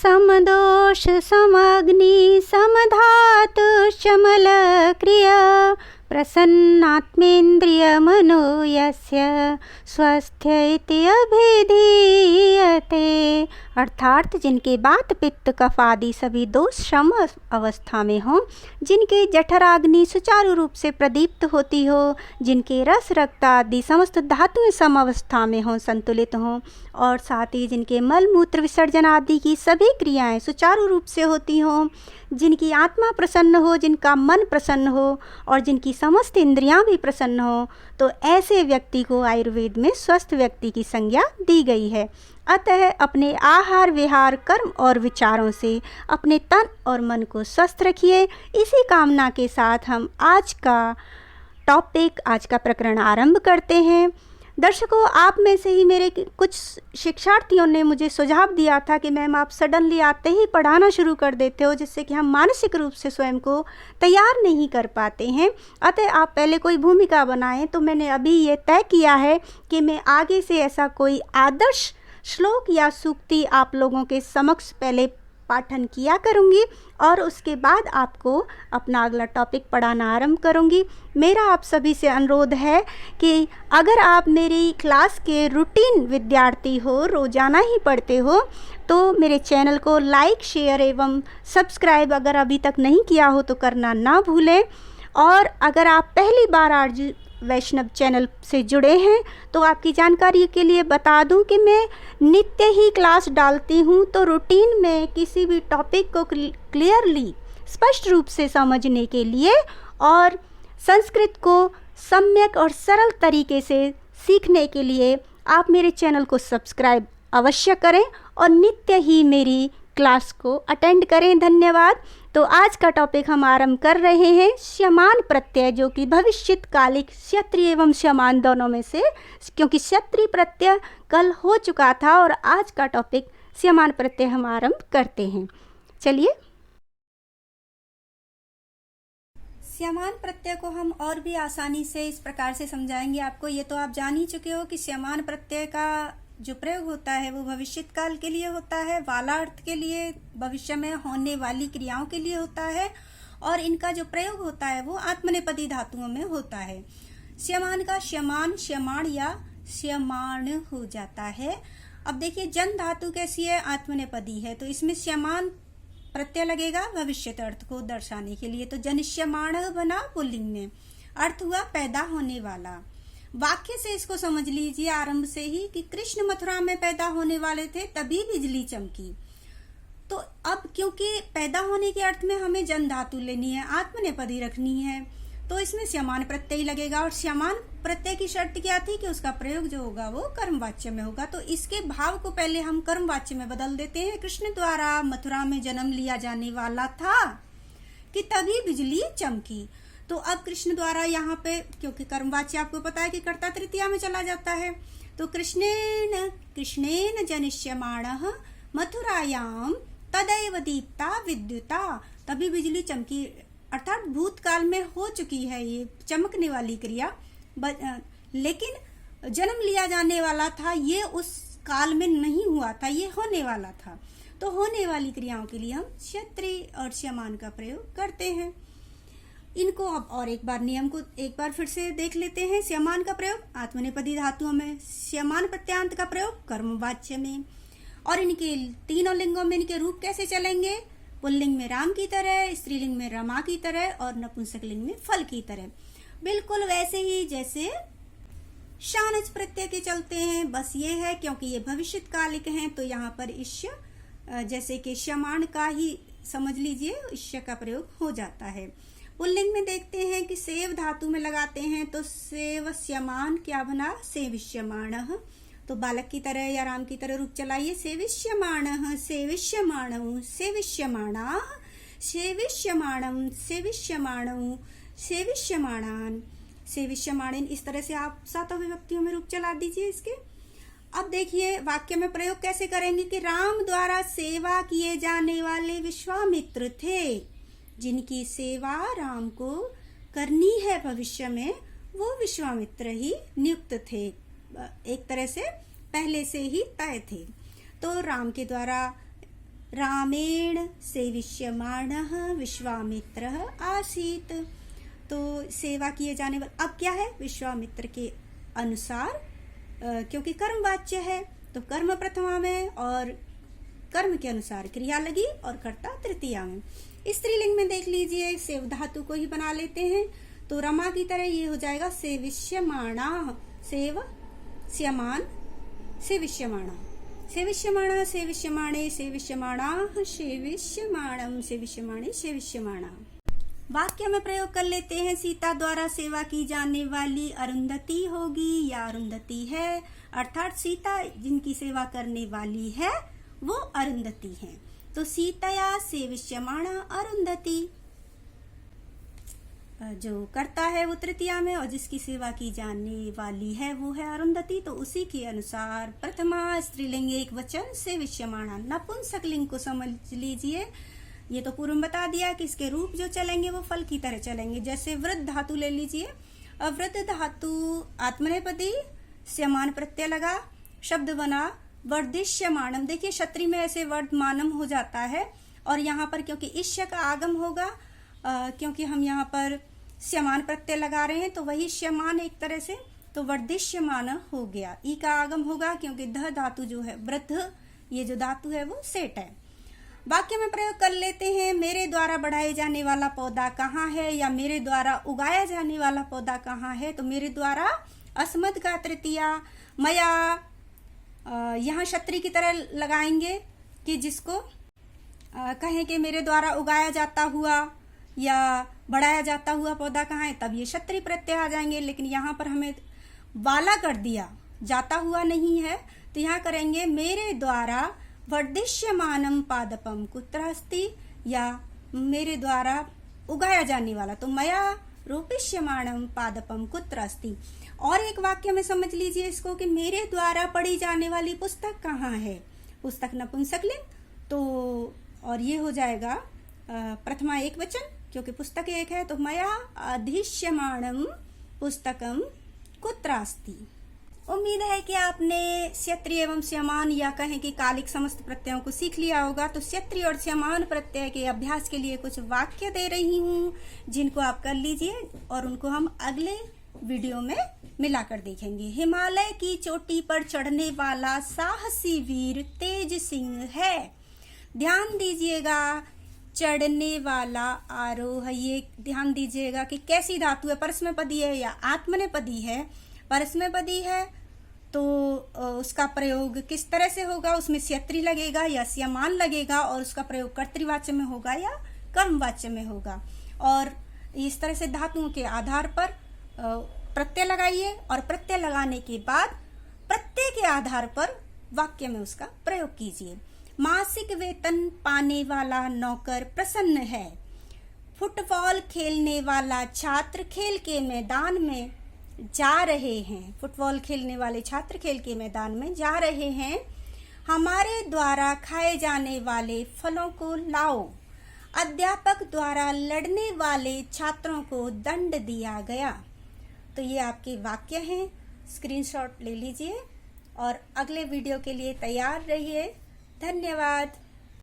समदोष समग्नि समधातु शमलक्रिया प्रसन्नात्मेन्द्रियमनो यस्य स्वस्थ्य इति अभिधीयते। अर्थात जिनके वात पित्त कफ आदि सभी दोष सम अवस्था में हों, जिनके जठराग्नि सुचारू रूप से प्रदीप्त होती हो, जिनके रस रक्त आदि समस्त धातुएं सम अवस्था में हों, संतुलित हों, और साथ ही जिनके मल मूत्र विसर्जन आदि की सभी क्रियाएं सुचारू रूप से होती हों, जिनकी आत्मा प्रसन्न हो, जिनका मन प्रसन्न हो और जिनकी समस्त इंद्रियां भी प्रसन्न हो, तो ऐसे व्यक्ति को आयुर्वेद में स्वस्थ व्यक्ति की संज्ञा दी गई है। अतः अपने आहार विहार कर्म और विचारों से अपने तन और मन को स्वस्थ रखिए। इसी कामना के साथ हम आज का प्रकरण आरंभ करते हैं। दर्शकों, आप में से ही मेरे कुछ शिक्षार्थियों ने मुझे सुझाव दिया था कि मैम आप सडनली आते ही पढ़ाना शुरू कर देते हो, जिससे कि हम मानसिक रूप से स्वयं को तैयार नहीं कर पाते हैं। अतः आप पहले कोई भूमिका बनाएं। तो मैंने अभी ये तय किया है कि मैं आगे से ऐसा कोई आदर्श श्लोक या सूक्ति आप लोगों के समक्ष पहले पाठन किया करूँगी और उसके बाद आपको अपना अगला टॉपिक पढ़ाना आरंभ करूँगी। मेरा आप सभी से अनुरोध है कि अगर आप मेरी क्लास के रूटीन विद्यार्थी हो, रोज़ाना ही पढ़ते हो, तो मेरे चैनल को लाइक शेयर एवं सब्सक्राइब अगर अभी तक नहीं किया हो तो करना ना भूलें। और अगर आप पहली बार आरजू वैष्णव चैनल से जुड़े हैं तो आपकी जानकारी के लिए बता दूं कि मैं नित्य ही क्लास डालती हूं, तो रूटीन में किसी भी टॉपिक को क्लियरली स्पष्ट रूप से समझने के लिए और संस्कृत को सम्यक और सरल तरीके से सीखने के लिए आप मेरे चैनल को सब्सक्राइब अवश्य करें और नित्य ही मेरी क्लास को अटेंड करें। धन्यवाद। तो आज का टॉपिक हम आरंभ कर रहे हैं श्यमान प्रत्यय, जो कि भविष्यत कालिक क्षत्रिय एवं श्यमान दोनों में से, क्योंकि क्षत्रिय प्रत्यय कल हो चुका था और आज का टॉपिक श्यमान प्रत्यय हम आरंभ करते हैं। चलिए, श्यमान प्रत्यय को हम और भी आसानी से इस प्रकार से समझाएंगे आपको। ये तो आप जान ही चुके हो कि श्यमान प्रत्यय का जो प्रयोग होता है वो भविष्यत काल के लिए होता है, वालार्थ के लिए, भविष्य में होने वाली क्रियाओं के लिए होता है, और इनका जो प्रयोग होता है वो आत्मनेपदी धातुओं में होता है। श्यमान का श्यमान, श्यमाण या श्यमाण हो जाता है। अब देखिए, जन धातु कैसी है, आत्मनेपदी है, तो इसमें श्यमान प्रत्यय लगेगा भविष्यत अर्थ को दर्शाने के लिए। तो जनिष्यमाण बना पुल्लिंग में, अर्थ हुआ पैदा होने वाला। वाक्य से इसको समझ लीजिए आरंभ से ही कि कृष्ण मथुरा में पैदा होने वाले थे, तभी बिजली चमकी। तो अब क्योंकि पैदा होने के अर्थ में हमें जन धातु लेनी है, आत्मनेपदी रखनी है, तो इसमें श्यमान प्रत्यय लगेगा। और श्यमान प्रत्यय की शर्त क्या थी कि उसका प्रयोग जो होगा वो कर्मवाच्य में होगा। तो इसके भाव को पहले हम कर्मवाच्य में बदल देते हैं। कृष्ण द्वारा मथुरा में जन्म लिया जाने वाला था कि तभी बिजली चमकी। तो अब कृष्ण द्वारा यहाँ पे, क्योंकि कर्मवाच्य आपको पता है कि कर्ता तृतीया में चला जाता है, तो कृष्णेन जनिष्यमाणः मथुरायाम तदैव दीप्ता विद्युता, तभी बिजली चमकी। अर्थात भूतकाल में हो चुकी है ये चमकने वाली क्रिया, लेकिन जन्म लिया जाने वाला था ये उस काल में नहीं हुआ था, ये होने वाला था। तो होने वाली क्रियाओं के लिए हम क्षत्रिय और श्यमान का प्रयोग करते हैं। इनको अब और एक बार नियम को एक बार फिर से देख लेते हैं। श्यमान का प्रयोग आत्मनेपदी धातुओं में, श्यमान प्रत्यांत का प्रयोग कर्मवाच्य में, और इनके तीनों लिंगों में इनके रूप कैसे चलेंगे, पुल्लिंग में राम की तरह, स्त्रीलिंग में रमा की तरह और नपुंसक लिंग में फल की तरह, बिल्कुल वैसे ही जैसे शानच प्रत्यय के चलते हैं। बस ये है क्योंकि ये भविष्यत कालिक हैं, तो यहाँ पर इष्य जैसे कि श्यमान का ही समझ लीजिए, इष्य का प्रयोग हो जाता है। पुल्लिंग में देखते हैं कि सेव धातु में लगाते हैं, तो सेवस्यमान क्या बना, सेविष्यमाणः। तो बालक की तरह या राम की तरह रूप चलाइए, सेविष्यमाणः, सेविष्यमाणौ, सेविष्यमाणाः, सेविष्यमाणं, सेविष्यमाणौ, सेविष्यमाणान्, सेविष्यमाणेन। इस तरह से आप सातों विभक्तियों में रूप चला दीजिए इसके। अब देखिए वाक्य में प्रयोग कैसे करेंगे कि राम द्वारा सेवा किए जाने वाले विश्वामित्र थे, जिनकी सेवा राम को करनी है भविष्य में, वो विश्वामित्र ही नियुक्त थे, एक तरह से पहले से ही तय थे। तो राम के द्वारा रामेण सेविष्यमाणः विश्वामित्रः आसीत्। तो सेवा किए जाने वाला अब क्या है, विश्वामित्र के अनुसार, क्योंकि कर्मवाच्य है तो कर्म प्रथमा में और कर्म के अनुसार क्रिया लगी और कर्ता तृतीया में। स्त्रीलिंग में देख लीजिए, सेव धातु को ही बना लेते हैं तो रमा की तरह ये हो जाएगा सेविष्यमाणा, सेव स्यमान सेविष्यमाणा, सेविष्यमाणा सेविष्यमाणे सेविष्यमाणाः सेविष्यमाणं सेविष्यमाणे सेविष्यमाणा। वाक्य में प्रयोग कर लेते हैं, सीता द्वारा सेवा की जाने वाली अरुंधति होगी या अरुंधति है, अर्थात सीता जिनकी सेवा करने वाली है वो अरुंधति है। तो सीतया सेविष्यमाणा अरुंधति, जो करता है वो तृतीया में और जिसकी सेवा की जाने वाली है वो है अरुंधति। तो उसी के अनुसार प्रथमा स्त्रीलिंग एक वचन सेविष्यमाणा। नपुंसकलिंग को समझ लीजिए, ये तो पूर्व में बता दिया कि इसके रूप जो चलेंगे वो फल की तरह चलेंगे। जैसे वृद्ध धातु ले लीजिए, वृद्ध धातु आत्मनेपदी, स्यमान प्रत्यय लगा, शब्द बना वर्धिष्यमाणम। देखिए क्षत्रि में ऐसे वर्धमानम हो जाता है और यहाँ पर क्योंकि इष्य का आगम होगा, क्योंकि हम यहाँ पर स्यमान प्रत्यय लगा रहे हैं तो वही श्यमान एक तरह से तो वर्धिष्यमान हो गया। ई का आगम होगा क्योंकि ध धातु जो है वृद्ध, ये जो धातु है वो सेट है। वाक्य में प्रयोग कर लेते हैं, मेरे द्वारा बढ़ाए जाने वाला पौधा कहाँ है या मेरे द्वारा उगाया जाने वाला पौधा कहाँ है। तो मेरे द्वारा अस्मद का तृतीया, मया यहाँ क्षत्रि की तरह लगाएंगे कि जिसको कहें कि मेरे द्वारा उगाया जाता हुआ या बढ़ाया जाता हुआ पौधा कहाँ है, तब ये क्षत्रि प्रत्यय आ जाएंगे। लेकिन यहाँ पर हमें वाला कर दिया, जाता हुआ नहीं है, तो यहाँ करेंगे मेरे द्वारा वर्धिष्यमानम पादपम कुत्र अस्ति, या मेरे द्वारा उगाया जाने वाला, तो मया रोपिष्यमाणम पादपम कुत्र अस्ति। और एक वाक्य में समझ लीजिए इसको कि मेरे द्वारा पढ़ी जाने वाली पुस्तक कहाँ है, पुस्तक नपुंसकलिंग, तो और ये हो जाएगा प्रथमा एक वचन क्योंकि पुस्तक एक है, तो मया अधिष्यमाणम पुस्तकम कुत्र अस्ति। उम्मीद है कि आपने स्यत्रि एवं स्यमान या कहें कि कालिक समस्त प्रत्ययों को सीख लिया होगा। तो स्यत्रि और स्यमान प्रत्यय के अभ्यास के लिए कुछ वाक्य दे रही हूँ जिनको आप कर लीजिए और उनको हम अगले वीडियो में मिलाकर देखेंगे। हिमालय की चोटी पर चढ़ने वाला साहसी वीर तेज सिंह है। ध्यान दीजिएगा, चढ़ने वाला आरोह, ये ध्यान दीजिएगा कि कैसी धातु है, परस्मैपदी है या आत्मनेपदी है। परस्मैपदी है तो उसका प्रयोग किस तरह से होगा, उसमें स्यत्रि लगेगा या स्यमान लगेगा और उसका प्रयोग कर्तृवाच्य में होगा या कर्मवाच्य में होगा। और इस तरह से धातुओं के आधार पर प्रत्यय लगाइए और प्रत्यय लगाने के बाद प्रत्यय के आधार पर वाक्य में उसका प्रयोग कीजिए। मासिक वेतन पाने वाला नौकर प्रसन्न है। फुटबॉल खेलने वाला छात्र खेल के मैदान में जा रहे हैं। फुटबॉल खेलने वाले छात्र खेल के मैदान में जा रहे हैं। हमारे द्वारा खाए जाने वाले फलों को लाओ। अध्यापक द्वारा लड़ने वाले छात्रों को दंड दिया गया। तो ये आपके वाक्य हैं, स्क्रीनशॉट ले लीजिए और अगले वीडियो के लिए तैयार रहिए। धन्यवाद।